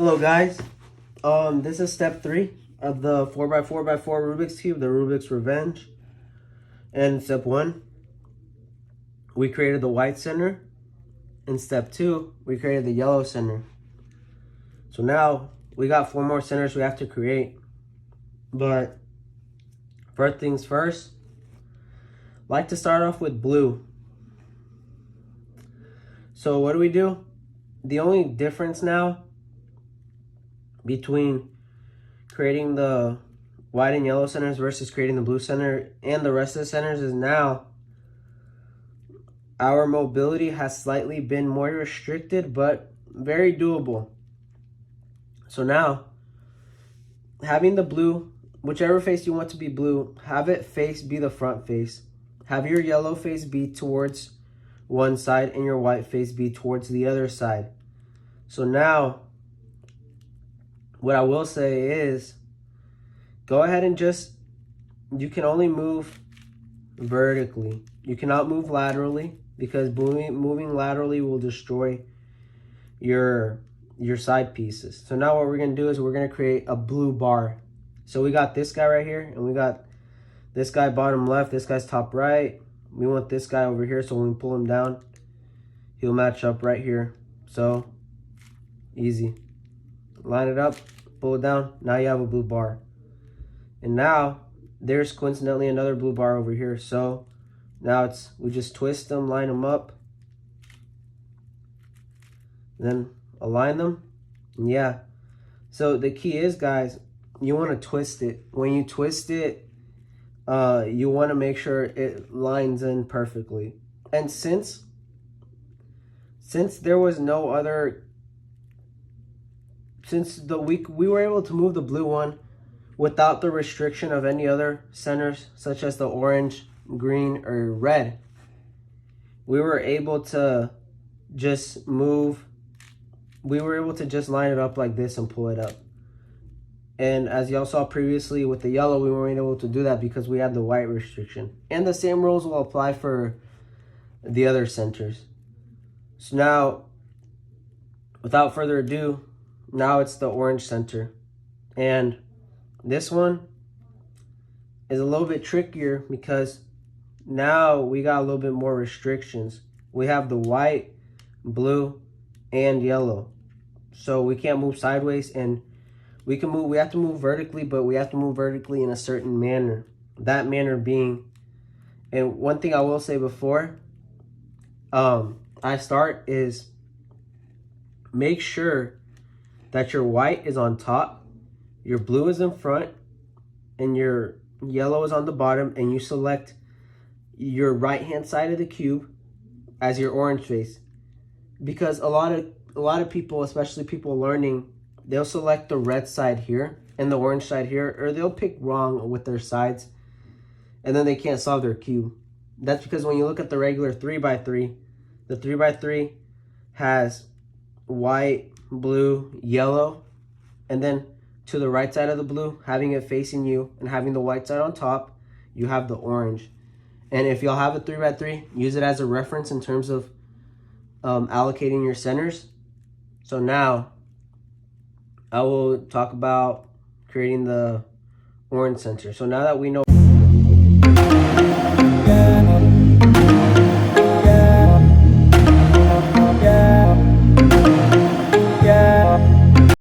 Hello guys, this is step 3 of the 4x4x4 Rubik's Cube, the Rubik's Revenge. And step 1, we created the white center. In step 2, we created the yellow center. So now, we got 4 more centers we have to create. But, first things first, like to start off with blue. So what do? The only difference now between creating the white and yellow centers versus creating the blue center and the rest of the centers is now our mobility has slightly been more restricted, but very doable. So now, having the blue, whichever face you want to be blue, have it be the front face. Have your yellow face be towards one side and your white face be towards the other side. So now, what I will say is, go ahead and you can only move vertically. You cannot move laterally because moving laterally will destroy your side pieces. So now what we're going to do is we're going to create a blue bar. So we got this guy right here, and we got this guy bottom left, this guy's top right. We want this guy over here, so when we pull him down, he'll match up right here. So, easy. Line it up, pull it down, now you have a blue bar. And now, there's coincidentally another blue bar over here. So, now we just twist them, line them up, then align them, and yeah. So the key is, guys, you want to twist it. When you twist it, you want to make sure it lines in perfectly. And since there was no other, we were able to move the blue one without the restriction of any other centers, such as the orange, green, or red, we were able to just line it up like this and pull it up. And as y'all saw previously with the yellow, we weren't able to do that because we had the white restriction. And the same rules will apply for the other centers. So now, without further ado, now it's the orange center. And this one is a little bit trickier because now we got a little bit more restrictions. We have the white, blue, and yellow. So we can't move sideways, and we have to move vertically, but we have to move vertically in a certain manner. That manner being, and one thing I will say before I start is make sure that your white is on top, your blue is in front, and your yellow is on the bottom, and you select your right hand side of the cube as your orange face. Because a lot of people, especially people learning, they'll select the red side here and the orange side here, or they'll pick wrong with their sides, and then they can't solve their cube. That's because when you look at the regular 3x3, the 3x3 has white, blue, yellow, and then to the right side of the blue, having it facing you and having the white side on top, you have the orange. And if y'all have a 3x3, use it as a reference in terms of allocating your centers. So now, I will talk about creating the orange center. So now that we know